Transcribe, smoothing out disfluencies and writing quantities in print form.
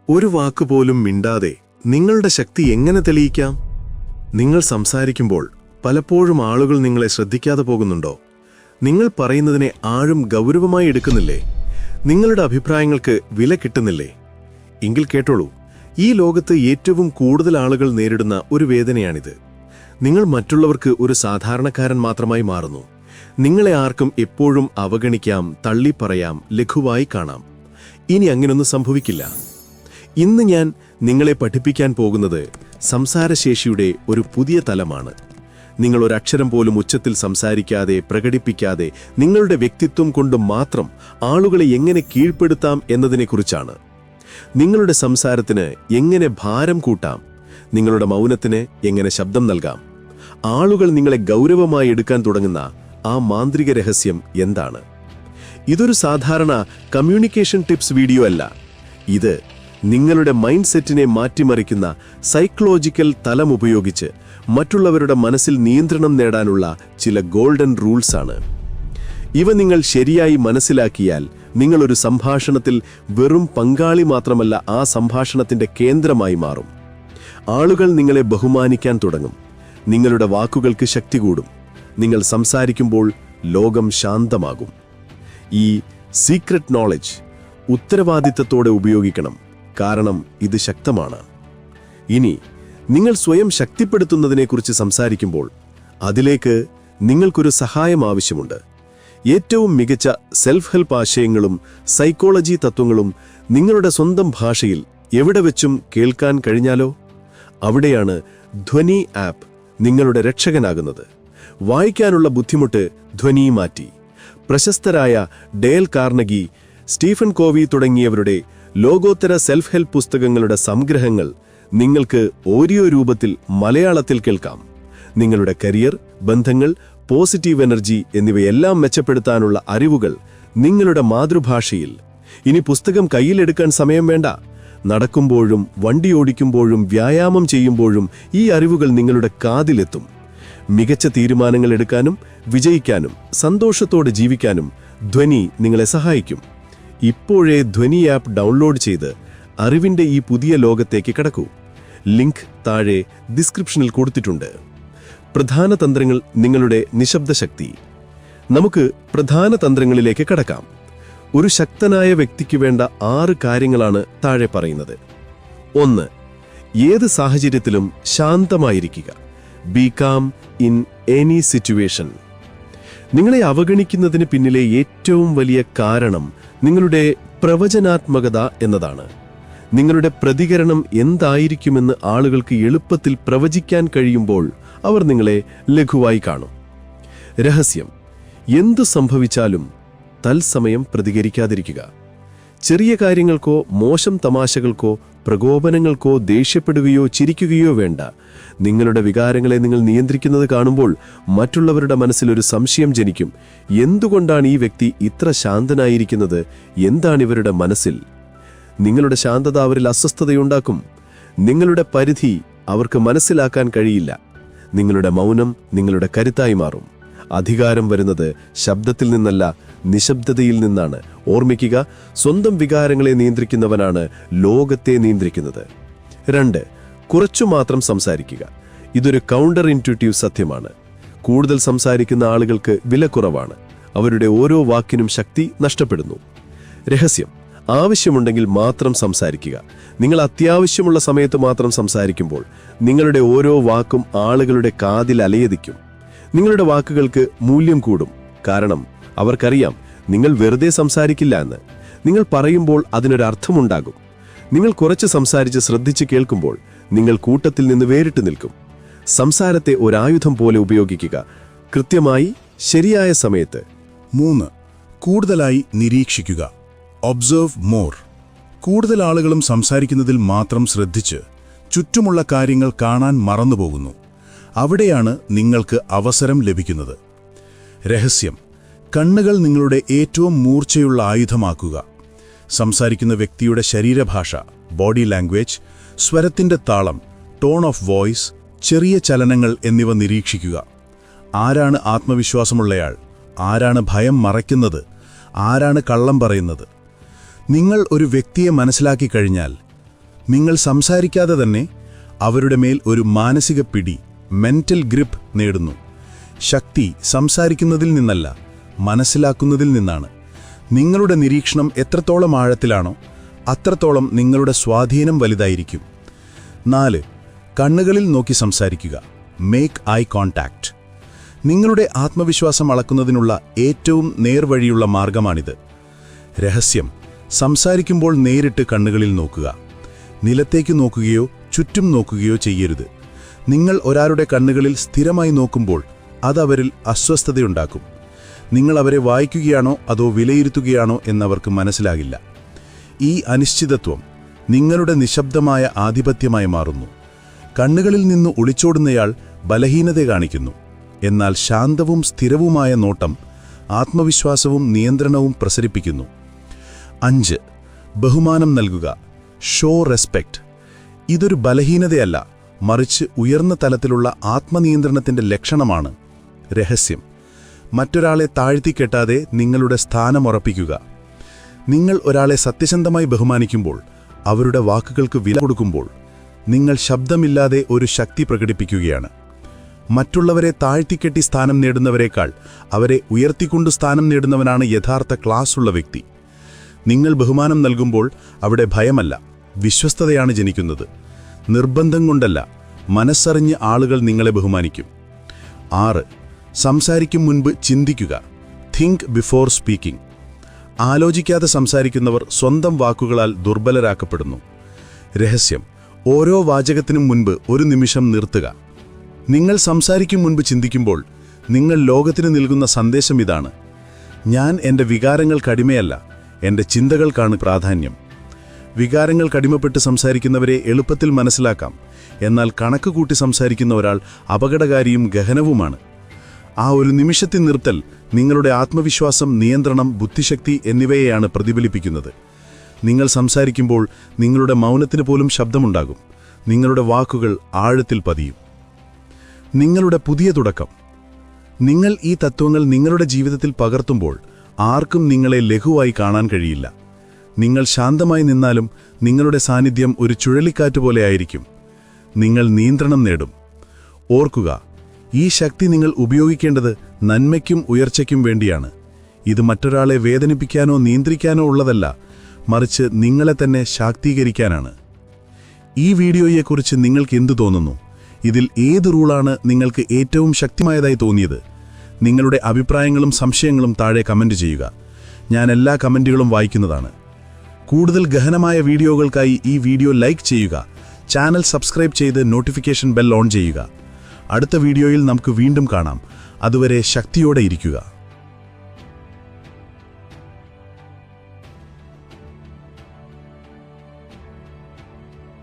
ഒരു വാക്കുപോലും മിണ്ടാതെ നിങ്ങളുടെ ശക്തി എങ്ങനെ തെളിയിക്കാം? നിങ്ങൾ സംസാരിക്കുമ്പോൾ പലപ്പോഴും ആളുകൾ നിങ്ങളെ ശ്രദ്ധിക്കാതെ പോകുന്നുണ്ടോ? നിങ്ങൾ പറയുന്നതിനെ ആരും ഗൗരവമായി എടുക്കുന്നില്ലേ? നിങ്ങളുടെ അഭിപ്രായങ്ങൾക്ക് വില കിട്ടുന്നില്ലേ? എങ്കിൽ കേട്ടോളൂ, ഈ ലോകത്ത് ഏറ്റവും കൂടുതൽ ആളുകൾ നേരിടുന്ന ഒരു വേദനയാണിത്. നിങ്ങൾ മറ്റുള്ളവർക്ക് ഒരു സാധാരണക്കാരൻ മാത്രമായി മാറുന്നു. നിങ്ങളെ ആർക്കും എപ്പോഴും അവഗണിക്കാം, തള്ളിപ്പറയാം, ലഘുവായി കാണാം. ഇനി അങ്ങനൊന്നും സംഭവിക്കില്ല. ഇന്ന് ഞാൻ നിങ്ങളെ പഠിപ്പിക്കാൻ പോകുന്നത് സംസാരശേഷിയുടെ ഒരു പുതിയ തലമാണ്. നിങ്ങൾ ഒരക്ഷരം പോലും ഉച്ചത്തിൽ സംസാരിക്കാതെ, പ്രകടിപ്പിക്കാതെ, നിങ്ങളുടെ വ്യക്തിത്വം കൊണ്ട് മാത്രം ആളുകളെ എങ്ങനെ കീഴ്പ്പെടുത്താം എന്നതിനെക്കുറിച്ചാണ്. നിങ്ങളുടെ സംസാരത്തിന് എങ്ങനെ ഭാരം കൂട്ടാം, നിങ്ങളുടെ മൗനത്തിന് എങ്ങനെ ശബ്ദം നൽകാം, ആളുകൾ നിങ്ങളെ ഗൗരവമായി എടുക്കാൻ തുടങ്ങുന്ന ആ മാന്ത്രിക രഹസ്യം എന്താണ്? ഇതൊരു സാധാരണ കമ്മ്യൂണിക്കേഷൻ ടിപ്സ് വീഡിയോ അല്ല. ഇത് നിങ്ങളുടെ മൈൻഡ് സെറ്റിനെ മാറ്റിമറിക്കുന്ന സൈക്കോളജിക്കൽ തലം ഉപയോഗിച്ച് മറ്റുള്ളവരുടെ മനസ്സിൽ നിയന്ത്രണം നേടാനുള്ള ചില ഗോൾഡൻ റൂൾസ് ആണ്. ഇവ നിങ്ങൾ ശരിയായി മനസ്സിലാക്കിയാൽ നിങ്ങളൊരു സംഭാഷണത്തിൽ വെറും പങ്കാളി മാത്രമല്ല, ആ സംഭാഷണത്തിന്റെ കേന്ദ്രമായി മാറും. ആളുകൾ നിങ്ങളെ ബഹുമാനിക്കാൻ തുടങ്ങും. നിങ്ങളുടെ വാക്കുകൾക്ക് ശക്തി കൂടും. നിങ്ങൾ സംസാരിക്കുമ്പോൾ ലോകം ശാന്തമാകും. ഈ സീക്രട്ട് നോളജ് ഉത്തരവാദിത്തത്തോടെ ഉപയോഗിക്കണം, കാരണം ഇത് ശക്തമാണ്. ഇനി നിങ്ങൾ സ്വയം ശക്തിപ്പെടുത്തുന്നതിനെക്കുറിച്ച് സംസാരിക്കുമ്പോൾ അതിലേക്ക് നിങ്ങൾക്കൊരു സഹായം ആവശ്യമുണ്ട്. ഏറ്റവും മികച്ച സെൽഫ് ഹെൽപ്പ് ആശയങ്ങളും സൈക്കോളജി തത്വങ്ങളും നിങ്ങളുടെ സ്വന്തം ഭാഷയിൽ എവിടെ വെച്ചും കേൾക്കാൻ കഴിഞ്ഞാലോ? അവിടെയാണ് ധ്വനി ആപ്പ് നിങ്ങളുടെ രക്ഷകനാകുന്നത്. വായിക്കാനുള്ള ബുദ്ധിമുട്ട് ധ്വനി മാറ്റി. പ്രശസ്തരായ ഡേൽ കാർണഗി, സ്റ്റീഫൻ കോവി തുടങ്ങിയവരുടെ ലോകോത്തര സെൽഫ് ഹെൽപ്പ് പുസ്തകങ്ങളുടെ സംഗ്രഹങ്ങൾ നിങ്ങൾക്ക് ഓഡിയോ രൂപത്തിൽ മലയാളത്തിൽ കേൾക്കാം. നിങ്ങളുടെ കരിയർ, ബന്ധങ്ങൾ, പോസിറ്റീവ് എനർജി എന്നിവയെല്ലാം മെച്ചപ്പെടുത്താനുള്ള അറിവുകൾ നിങ്ങളുടെ മാതൃഭാഷയിൽ. ഇനി പുസ്തകം കയ്യിലെടുക്കാൻ സമയം വേണ്ട. നടക്കുമ്പോഴും, വണ്ടി ഓടിക്കുമ്പോഴും, വ്യായാമം ചെയ്യുമ്പോഴും ഈ അറിവുകൾ നിങ്ങളുടെ കാതിലെത്തും. മികച്ച തീരുമാനങ്ങൾ എടുക്കാനും വിജയിക്കാനും സന്തോഷത്തോടെ ജീവിക്കാനും ധ്വനി നിങ്ങളെ സഹായിക്കും. ഇപ്പോഴേ ധ്വനി ആപ്പ് ഡൗൺലോഡ് ചെയ്ത് അറിവിന്റെ ഈ പുതിയ ലോകത്തേക്ക് കടക്കൂ. ലിങ്ക് താഴെ ഡിസ്ക്രിപ്ഷനിൽ കൊടുത്തിട്ടുണ്ട്. പ്രധാന തന്ത്രങ്ങൾ നിങ്ങളുടെ നിശബ്ദ ശക്തി. നമുക്ക് പ്രധാന തന്ത്രങ്ങളിലേക്ക് കടക്കാം. ഒരു ശക്തനായ വ്യക്തിക്ക് വേണ്ട 6 കാര്യങ്ങളാണ് താഴെ പറയുന്നത്. 1. ഏത് സാഹചര്യത്തിലും ശാന്തമായിരിക്കുക. Be calm in any situation. നിങ്ങളെ അവഗണിക്കുന്നതിന് പിന്നിലെ ഏറ്റവും വലിയ കാരണം നിങ്ങളുടെ പ്രവചനാത്മകത എന്നതാണ്. നിങ്ങളുടെ പ്രതികരണം എന്തായിരിക്കുമെന്ന് ആളുകൾക്ക് എളുപ്പത്തിൽ പ്രവചിക്കാൻ കഴിയുമ്പോൾ അവർ നിങ്ങളെ ലഘുവായി കാണും. രഹസ്യം: എന്തു സംഭവിച്ചാലും തത്സമയം പ്രതികരിക്കാതിരിക്കുക. ചെറിയ കാര്യങ്ങൾക്കോ മോശം തമാശകൾക്കോ പ്രകോപനങ്ങൾക്കോ ദേഷ്യപ്പെടുകയോ ചിരിക്കുകയോ വേണ്ട. നിങ്ങളുടെ വികാരങ്ങളെ നിങ്ങൾ നിയന്ത്രിക്കുന്നത് കാണുമ്പോൾ മറ്റുള്ളവരുടെ മനസ്സിലൊരു സംശയം ജനിക്കും. എന്തുകൊണ്ടാണ് ഈ വ്യക്തി ഇത്ര ശാന്തനായിരിക്കുന്നത്? എന്താണിവരുടെ മനസ്സിൽ? നിങ്ങളുടെ ശാന്തത അവരിൽ അസ്വസ്ഥതയുണ്ടാക്കും. നിങ്ങളുടെ പരിധി അവർക്ക് മനസ്സിലാക്കാൻ കഴിയില്ല. നിങ്ങളുടെ മൗനം നിങ്ങളുടെ കരുത്തായി മാറും. അധികാരം വരുന്നത് ശബ്ദത്തിൽ നിന്നല്ല, നിശബ്ദതയിൽ നിന്നാണ്. ഓർമ്മിക്കുക, സ്വന്തം വികാരങ്ങളെ നിയന്ത്രിക്കുന്നവനാണ് ലോകത്തെ നിയന്ത്രിക്കുന്നത്. 2. കുറച്ചു മാത്രം സംസാരിക്കുക. ഇതൊരു കൗണ്ടർ ഇൻറ്റ്യൂട്ടീവ് സത്യമാണ്. കൂടുതൽ സംസാരിക്കുന്ന ആളുകൾക്ക് വില കുറവാണ്. അവരുടെ ഓരോ വാക്കിനും ശക്തി നഷ്ടപ്പെടുന്നു. രഹസ്യം: ആവശ്യമുണ്ടെങ്കിൽ മാത്രം സംസാരിക്കുക. നിങ്ങൾ അത്യാവശ്യമുള്ള സമയത്ത് മാത്രം സംസാരിക്കുമ്പോൾ നിങ്ങളുടെ ഓരോ വാക്കും ആളുകളുടെ കാതിൽ അലയടിക്കും. നിങ്ങളുടെ വാക്കുകൾക്ക് മൂല്യം കൂടും. കാരണം അവർക്കറിയാം നിങ്ങൾ വെറുതെ സംസാരിക്കില്ല എന്ന്. നിങ്ങൾ പറയുമ്പോൾ അതിനൊരർത്ഥമുണ്ടാകും. നിങ്ങൾ കുറച്ച് സംസാരിച്ച് ശ്രദ്ധിച്ച് കേൾക്കുമ്പോൾ നിങ്ങൾ കൂട്ടത്തിൽ നിന്ന് വേറിട്ട് നിൽക്കും. സംസാരത്തെ ഒരായുധം പോലെ ഉപയോഗിക്കുക, കൃത്യമായി ശരിയായ സമയത്ത്. 3. കൂടുതലായി നിരീക്ഷിക്കുക. Observe more. കൂടുതൽ ആളുകളും സംസാരിക്കുന്നതിൽ മാത്രം ശ്രദ്ധിച്ച് ചുറ്റുമുള്ള കാര്യങ്ങൾ കാണാൻ മറന്നുപോകുന്നു. അവിടെയാണ് നിങ്ങൾക്ക് അവസരം ലഭിക്കുന്നത്. രഹസ്യം: കണ്ണുകൾ നിങ്ങളുടെ ഏറ്റവും മൂർച്ചയുള്ള ആയുധമാക്കുക. സംസാരിക്കുന്ന വ്യക്തിയുടെ ശരീരഭാഷ, ബോഡി ലാംഗ്വേജ്, സ്വരത്തിന്റെ താളം, ടോൺ ഓഫ് വോയിസ്, ചെറിയ ചലനങ്ങൾ എന്നിവ നിരീക്ഷിക്കുക. ആരാണ് ആത്മവിശ്വാസമുള്ളയാൾ? ആരാണ് ഭയം മറയ്ക്കുന്നത്? ആരാണ് കള്ളം പറയുന്നത്? നിങ്ങൾ ഒരു വ്യക്തിയെ മനസ്സിലാക്കി കഴിഞ്ഞാൽ നിങ്ങൾ സംസാരിക്കാതെ തന്നെ അവരുടെ മേൽ ഒരു മാനസിക പിടി, മെന്റൽ ഗ്രിപ്പ് നേടുന്നു. ശക്തി സംസാരിക്കുന്നതിൽ നിന്നല്ല, മനസ്സിലാക്കുന്നതിൽ നിന്നാണ്. നിങ്ങളുടെ നിരീക്ഷണം എത്രത്തോളം ആഴത്തിലാണോ അത്രത്തോളം നിങ്ങളുടെ സ്വാധീനം വലുതായിരിക്കും. 4. കണ്ണുകളിൽ നോക്കി സംസാരിക്കുക. Make I contact. നിങ്ങളുടെ ആത്മവിശ്വാസം അളക്കുന്നതിനുള്ള ഏറ്റവും നേർവഴിയുള്ള മാർഗമാണിത്. രഹസ്യം: സംസാരിക്കുമ്പോൾ നേരിട്ട് കണ്ണുകളിൽ നോക്കുക. നിലത്തേക്ക് നോക്കുകയോ ചുറ്റും നോക്കുകയോ ചെയ്യരുത്. നിങ്ങൾ ഒരാളുടെ കണ്ണുകളിൽ സ്ഥിരമായി നോക്കുമ്പോൾ അതവരിൽ അസ്വസ്ഥതയുണ്ടാക്കും. നിങ്ങൾ അവരെ വായിക്കുകയാണോ അതോ വിലയിരുത്തുകയാണോ എന്നവർക്ക് മനസ്സിലാകില്ല. ഈ അനിശ്ചിതത്വം നിങ്ങളുടെ നിശബ്ദമായ ആധിപത്യമായി മാറുന്നു. കണ്ണുകളിൽ നിന്ന് ഒളിച്ചോടുന്നയാൾ ബലഹീനത കാണിക്കുന്നു. എന്നാൽ ശാന്തവും സ്ഥിരവുമായ നോട്ടം ആത്മവിശ്വാസവും നിയന്ത്രണവും പ്രസരിപ്പിക്കുന്നു. 5. ബഹുമാനം നൽകുക. Show respect. ഇതൊരു ബലഹീനതയല്ല, മറിച്ച് ഉയർന്ന തലത്തിലുള്ള ആത്മനിയന്ത്രണത്തിന്റെ ലക്ഷണമാണ്. രഹസ്യം: മറ്റൊരാളെ താഴ്ത്തിക്കെട്ടാതെ നിങ്ങളുടെ സ്ഥാനമുറപ്പിക്കുക. നിങ്ങൾ ഒരാളെ സത്യസന്ധമായി ബഹുമാനിക്കുമ്പോൾ, അവരുടെ വാക്കുകൾക്ക് വില കൊടുക്കുമ്പോൾ, നിങ്ങൾ ശബ്ദമില്ലാതെ ഒരു ശക്തി പ്രകടിപ്പിക്കുകയാണ്. മറ്റുള്ളവരെ താഴ്ത്തിക്കെട്ടി സ്ഥാനം നേടുന്നവരേക്കാൾ അവരെ ഉയർത്തിക്കൊണ്ടു സ്ഥാനം നേടുന്നവനാണ് യഥാർത്ഥ ക്ലാസ്സുള്ള വ്യക്തി. നിങ്ങൾ ബഹുമാനം നൽകുമ്പോൾ അവിടെ ഭയമല്ല, വിശ്വസ്തതയാണ് ജനിക്കുന്നത്. നിർബന്ധം കൊണ്ടല്ല, മനസ്സറിഞ്ഞ് ആളുകൾ നിങ്ങളെ ബഹുമാനിക്കും. 6. സംസാരിക്കും മുൻപ് ചിന്തിക്കുക. Think before speaking. ആലോചിക്കാതെ സംസാരിക്കുന്നവർ സ്വന്തം വാക്കുകളാൽ ദുർബലരാക്കപ്പെടുന്നു. രഹസ്യം: ഓരോ വാചകത്തിനും മുൻപ് ഒരു നിമിഷം നിർത്തുക. നിങ്ങൾ സംസാരിക്കും മുൻപ് ചിന്തിക്കുമ്പോൾ നിങ്ങൾ ലോകത്തിന് നൽകുന്ന സന്ദേശം ഇതാണ്: ഞാൻ എൻ്റെ വികാരങ്ങൾക്ക് അടിമയല്ല, എൻ്റെ ചിന്തകൾക്കാണ് പ്രാധാന്യം. വികാരങ്ങൾക്ക് അടിമപ്പെട്ട് സംസാരിക്കുന്നവരെ എളുപ്പത്തിൽ മനസ്സിലാക്കാം. എന്നാൽ കണക്ക് കൂട്ടി സംസാരിക്കുന്ന ഒരാൾ അപകടകാരിയും ഗഹനവുമാണ്. ആ ഒരു നിമിഷത്തിൽ നിർത്തൽ നിങ്ങളുടെ ആത്മവിശ്വാസം, നിയന്ത്രണം, ബുദ്ധിശക്തി എന്നിവയെയാണ് പ്രതിഫലിപ്പിക്കുന്നത്. നിങ്ങൾ സംസാരിക്കുമ്പോൾ നിങ്ങളുടെ മൗനത്തിന് പോലും ശബ്ദമുണ്ടാകും. നിങ്ങളുടെ വാക്കുകൾ ആഴത്തിൽ പതിയും. നിങ്ങളുടെ പുതിയ തുടക്കം. നിങ്ങൾ ഈ തത്വങ്ങൾ നിങ്ങളുടെ ജീവിതത്തിൽ പകർത്തുമ്പോൾ ആർക്കും നിങ്ങളെ ലഘുവായി കാണാൻ കഴിയില്ല. നിങ്ങൾ ശാന്തമായി നിന്നാലും നിങ്ങളുടെ സാന്നിധ്യം ഒരു ചുഴലിക്കാറ്റ് പോലെ ആയിരിക്കും. നിങ്ങൾ നിയന്ത്രണം നേടും. ഓർക്കുക, ഈ ശക്തി നിങ്ങൾ ഉപയോഗിക്കേണ്ടത് നന്മയ്ക്കും ഉയർച്ചയ്ക്കും വേണ്ടിയാണ്. ഇത് മറ്റൊരാളെ വേദനിപ്പിക്കാനോ നിയന്ത്രിക്കാനോ ഉള്ളതല്ല, മറിച്ച് നിങ്ങളെ തന്നെ ശാക്തീകരിക്കാനാണ്. ഈ വീഡിയോയെക്കുറിച്ച് നിങ്ങൾക്ക് എന്തു തോന്നുന്നു? ഇതിൽ ഏത് റൂളാണ് നിങ്ങൾക്ക് ഏറ്റവും ശക്തിയായതായി തോന്നിയത്? നിങ്ങളുടെ അഭിപ്രായങ്ങളും സംശയങ്ങളും താഴെ കമന്റ് ചെയ്യുക. ഞാൻ എല്ലാ കമന്റുകളും വായിക്കുന്നതാണ്. കൂടുതൽ ഗഹനമായ വീഡിയോകൾക്കായി ഈ വീഡിയോ ലൈക്ക് ചെയ്യുക, ചാനൽ സബ്സ്ക്രൈബ് ചെയ്ത് നോട്ടിഫിക്കേഷൻ ബെൽ ഓൺ ചെയ്യുക. അടുത്ത വീഡിയോയിൽ നമുക്ക് വീണ്ടും കാണാം. അതുവരെ ശക്തിയോടെ ഇരിക്കുക.